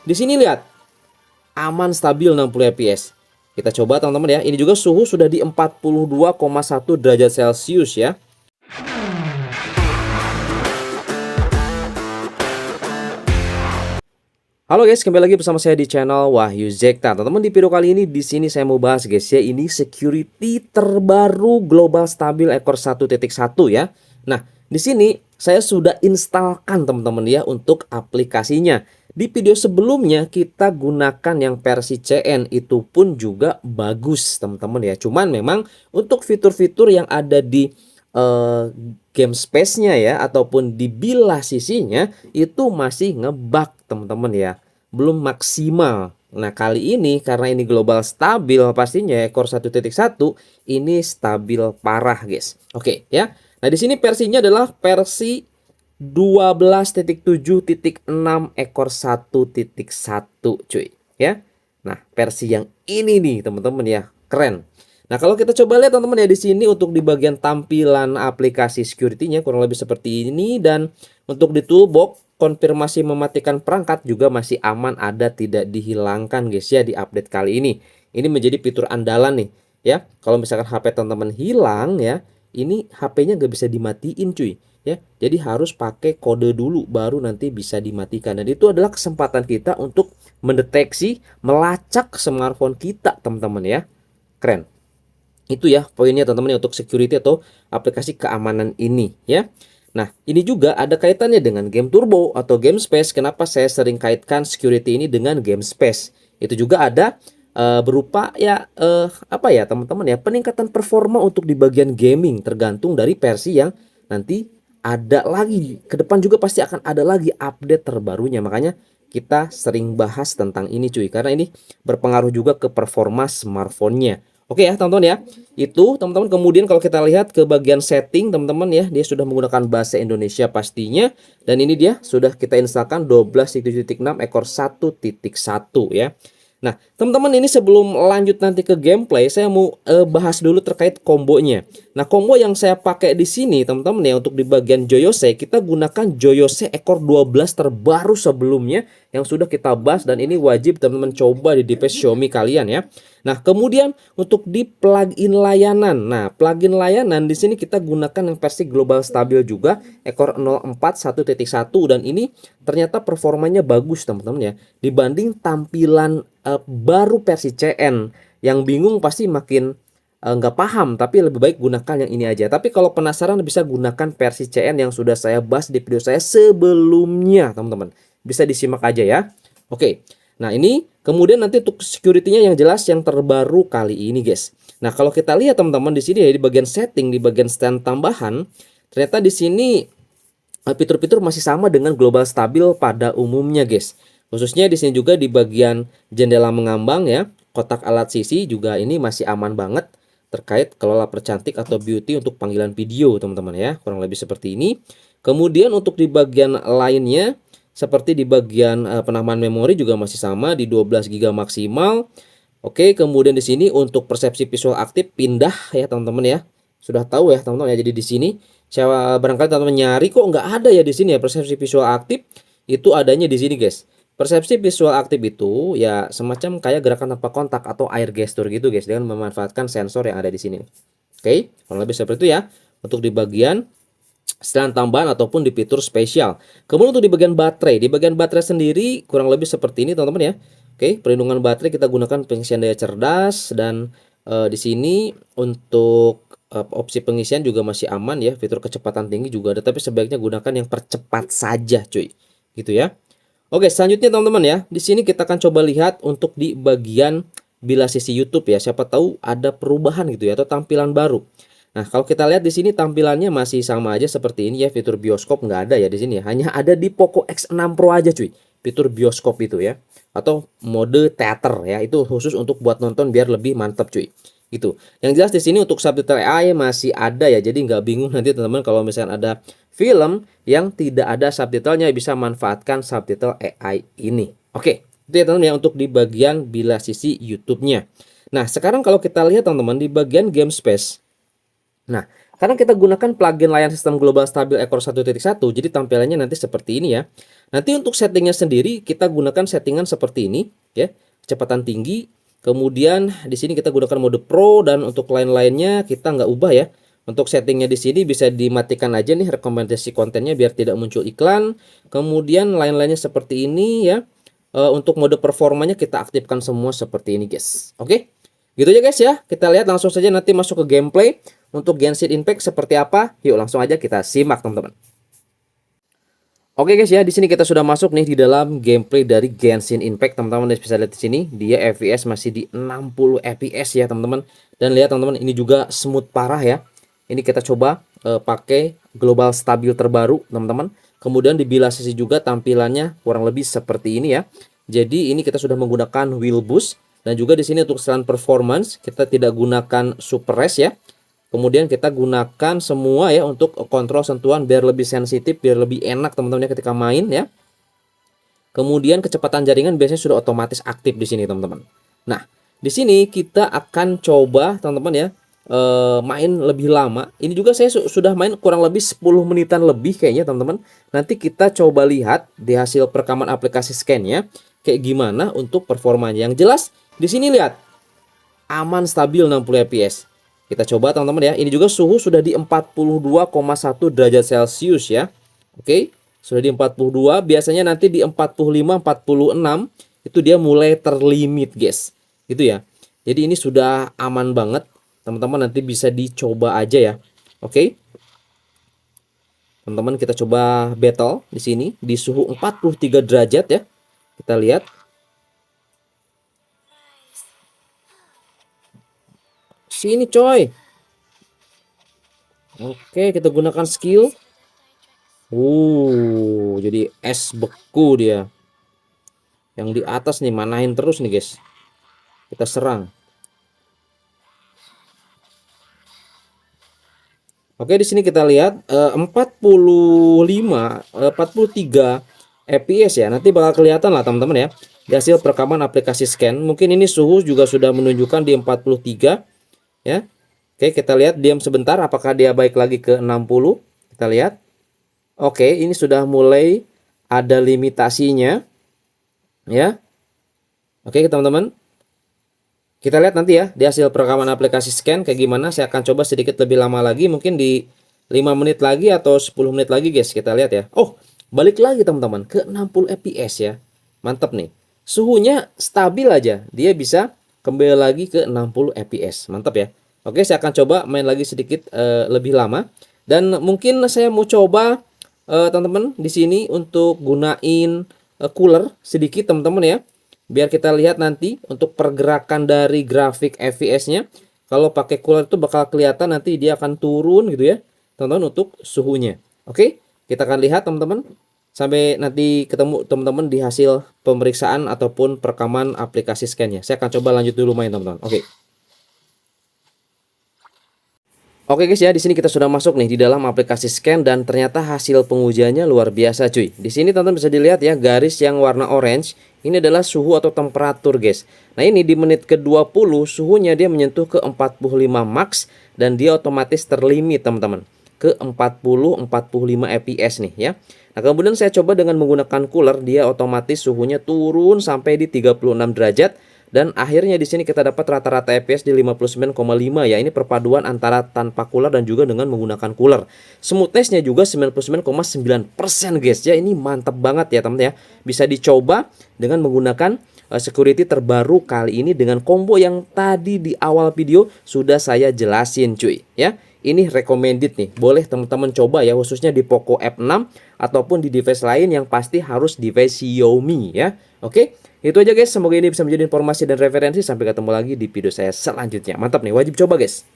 Di sini lihat, aman stabil 60 fps. Kita coba teman-teman ya. Ini juga suhu sudah di 42,1 derajat Celcius ya. Halo guys, kembali lagi bersama saya di channel Wahyu Zekta. Teman-teman, di video kali ini di sini saya mau bahas guys ya, ini security terbaru Global Stabil Ekor 1.1 ya. Nah, di sini saya sudah instalkan teman-teman ya untuk aplikasinya. Di video sebelumnya kita gunakan yang versi CN, itu pun juga bagus teman-teman ya. Cuman memang untuk fitur-fitur yang ada di game space-nya ya ataupun di bilah sisinya itu masih ngebug teman-teman ya, belum maksimal. Nah, kali ini karena ini global stabil pastinya ekor 1.1 ini stabil parah, guys. Oke ya. Nah, di sini versinya adalah versi 12.7.6 ekor 1.1 cuy ya. Nah, versi yang ini nih teman-teman ya, keren. Nah, kalau kita coba lihat teman-teman ya, di sini untuk di bagian tampilan aplikasi security-nya kurang lebih seperti ini, dan untuk di toolbox konfirmasi mematikan perangkat juga masih aman, ada tidak dihilangkan guys ya di update kali ini. Ini menjadi fitur andalan nih ya. Kalau misalkan HP teman-teman hilang ya, ini HP-nya nggak bisa dimatiin cuy ya. Jadi harus pakai kode dulu baru nanti bisa dimatikan, dan itu adalah kesempatan kita untuk mendeteksi, melacak smartphone kita teman-teman ya. Keren. Itu ya poinnya teman-teman ya untuk security atau aplikasi keamanan ini ya. Nah, ini juga ada kaitannya dengan game turbo atau game space. Kenapa saya sering kaitkan security ini dengan game space? Itu juga ada berupa ya apa ya teman-teman ya, peningkatan performa untuk di bagian gaming tergantung dari versi yang nanti ada lagi. Ke depan juga pasti akan ada lagi update terbarunya. Makanya kita sering bahas tentang ini cuy, karena ini berpengaruh juga ke performa smartphone-nya. Oke ya teman-teman ya. Itu teman-teman, kemudian kalau kita lihat ke bagian setting teman-teman ya, dia sudah menggunakan bahasa Indonesia pastinya, dan ini dia sudah kita instalkan 12.7.6 ekor 1.1 ya. Nah, teman-teman, ini sebelum lanjut nanti ke gameplay, saya mau bahas dulu terkait kombonya. Nah, combo yang saya pakai di sini, teman-teman ya, untuk di bagian Joyose, kita gunakan Joyose ekor 12 terbaru sebelumnya yang sudah kita bahas, dan ini wajib teman-teman coba di device Xiaomi kalian ya. Nah, kemudian untuk di plugin layanan. Nah, plugin layanan di sini kita gunakan yang versi global stabil juga ekor 04 1.1, dan ini ternyata performanya bagus teman-teman ya dibanding tampilan baru versi CN. Yang bingung pasti makin nggak paham, tapi lebih baik gunakan yang ini aja. Tapi kalau penasaran bisa gunakan versi CN yang sudah saya bahas di video saya sebelumnya teman-teman. Bisa disimak aja ya. Oke. Nah, ini kemudian nanti untuk security-nya yang jelas yang terbaru kali ini guys. Nah, kalau kita lihat teman-teman di sini ya, di bagian setting, di bagian stand tambahan, ternyata di sini fitur-fitur masih sama dengan global stabil pada umumnya guys. Khususnya di sini juga di bagian jendela mengambang ya, kotak alat sisi juga ini masih aman banget terkait kelola percantik atau beauty untuk panggilan video teman-teman ya, kurang lebih seperti ini. Kemudian untuk di bagian lainnya seperti di bagian penambahan memori juga masih sama di 12 GB maksimal. Oke, kemudian di sini untuk persepsi visual aktif pindah ya teman-teman ya. Sudah tahu ya teman-teman ya. Jadi di sini saya barangkali teman-teman nyari kok nggak ada ya di sini ya persepsi visual aktif, itu adanya di sini guys. Persepsi visual aktif itu ya semacam kayak gerakan tanpa kontak atau air gesture gitu guys, dengan memanfaatkan sensor yang ada di sini. Oke, kurang lebih seperti itu ya untuk di bagian setelan tambahan ataupun di fitur spesial. Kemudian untuk di bagian baterai sendiri kurang lebih seperti ini teman-teman ya. Oke, perlindungan baterai kita gunakan pengisian daya cerdas, dan di sini untuk opsi pengisian juga masih aman ya. Fitur kecepatan tinggi juga ada, tapi sebaiknya gunakan yang percepat saja cuy. Gitu ya. Oke, selanjutnya teman-teman ya. Di sini kita akan coba lihat untuk di bagian bilah sisi YouTube ya. Siapa tahu ada perubahan gitu ya atau tampilan baru. Nah, kalau kita lihat di sini tampilannya masih sama aja seperti ini ya. Fitur bioskop nggak ada ya di sini ya. Hanya ada di Poco X6 Pro aja cuy. Fitur bioskop itu ya. Atau mode theater ya. Itu khusus untuk buat nonton biar lebih mantap cuy. Gitu. Yang jelas di sini untuk subtitle AI masih ada ya. Jadi nggak bingung nanti teman-teman kalau misalnya ada film yang tidak ada subtitlenya, bisa manfaatkan subtitle AI ini. Oke, itu ya teman-teman ya untuk di bagian bilah sisi YouTube-nya. Nah, sekarang kalau kita lihat teman-teman di bagian game space. Nah, Karena kita gunakan plugin layar sistem global stabil ekor 1.1, jadi tampilannya nanti seperti ini ya. Nanti untuk settingnya sendiri kita gunakan settingan seperti ini ya, kecepatan tinggi. Kemudian di sini kita gunakan mode Pro, dan untuk lain-lainnya kita nggak ubah ya. Untuk settingnya di sini bisa dimatikan aja nih rekomendasi kontennya biar tidak muncul iklan. Kemudian lain-lainnya seperti ini ya. Untuk mode performanya kita aktifkan semua seperti ini guys. Oke, gitu aja guys ya. Kita lihat langsung saja nanti masuk ke gameplay. Untuk Genshin Impact seperti apa? Yuk langsung aja kita simak teman-teman. Oke guys ya, di sini kita sudah masuk nih di dalam gameplay dari Genshin Impact teman-teman. Bisa lihat di sini dia FPS masih di 60 FPS ya teman-teman. Dan lihat teman-teman, ini juga smooth parah ya. Ini kita coba pakai global stabil terbaru teman-teman. Kemudian di bilah sisi juga tampilannya kurang lebih seperti ini ya. Jadi ini kita sudah menggunakan wheel boost, dan juga di sini untuk setelan performance kita tidak gunakan super res ya. Kemudian kita gunakan semua ya untuk kontrol sentuhan biar lebih sensitif, biar lebih enak teman-teman ketika main ya. Kemudian kecepatan jaringan biasanya sudah otomatis aktif di sini teman-teman. Nah, di sini kita akan coba teman-teman ya main lebih lama. Ini juga saya sudah main kurang lebih 10 menitan lebih kayaknya teman-teman. Nanti kita coba lihat di hasil perekaman aplikasi scan-nya kayak gimana untuk performanya. Yang jelas di sini lihat aman stabil 60 fps. Kita coba teman-teman ya. Ini juga suhu sudah di 42,1 derajat Celcius ya. Oke, sudah di 42. Biasanya nanti di 45, 46 itu dia mulai terlimit guys. Gitu ya. Jadi ini sudah aman banget. Teman-teman nanti bisa dicoba aja ya. Oke. Teman-teman kita coba battle di sini di suhu 43 derajat ya. Kita lihat. Sini coy. Oke, kita gunakan skill. Jadi es beku dia. Yang di atas nih manahin terus nih guys. Kita serang. Oke, di sini kita lihat 43 fps ya. Nanti bakal kelihatan lah teman-teman ya. Di hasil perekaman aplikasi scan. Mungkin ini suhu juga sudah menunjukkan di 43 ya. Oke, kita lihat diam sebentar apakah dia baik lagi ke 60. Kita lihat. Oke, ini sudah mulai ada limitasinya ya. Oke teman-teman, kita lihat nanti ya di hasil perekaman aplikasi scan kayak gimana. Saya akan coba sedikit lebih lama lagi, mungkin di 5 menit lagi atau 10 menit lagi guys. Kita lihat ya. Oh, balik lagi teman-teman ke 60 fps ya. Mantap nih. Suhunya stabil aja, dia bisa kembali lagi ke 60 fps. Mantap ya. Oke, saya akan coba main lagi sedikit lebih lama. Dan mungkin saya mau coba teman-teman di sini untuk gunain cooler sedikit teman-teman ya. Biar kita lihat nanti untuk pergerakan dari grafik FPS-nya. Kalau pakai cooler itu bakal kelihatan nanti dia akan turun gitu ya teman-teman untuk suhunya. Oke, kita akan lihat teman-teman. Sampai nanti ketemu teman-teman di hasil pemeriksaan ataupun perekaman aplikasi scan-nya. Saya akan coba lanjut dulu main teman-teman. Oke. Oke guys ya, di sini kita sudah masuk nih di dalam aplikasi scan, dan ternyata hasil pengujiannya luar biasa cuy. Di sini teman-teman bisa dilihat ya, garis yang warna orange ini adalah suhu atau temperatur guys. Nah, ini di menit ke-20 suhunya dia menyentuh ke 45 max, dan dia otomatis terlimit teman-teman ke 40-45 fps nih ya. Nah, kemudian saya coba dengan menggunakan cooler, dia otomatis suhunya turun sampai di 36 derajat. Dan akhirnya di sini kita dapat rata-rata FPS di 59,5 ya. Ini perpaduan antara tanpa cooler dan juga dengan menggunakan cooler. Smoothness-nya juga 99,9% guys ya. Ini mantap banget ya teman-teman ya. Bisa dicoba dengan menggunakan security terbaru kali ini dengan combo yang tadi di awal video sudah saya jelasin cuy ya. Ini recommended nih. Boleh teman-teman coba ya, khususnya di Poco F6 ataupun di device lain, yang pasti harus device Xiaomi ya. Oke. Itu aja guys, semoga ini bisa menjadi informasi dan referensi. Sampai ketemu lagi di video saya selanjutnya. Mantap nih, wajib coba guys.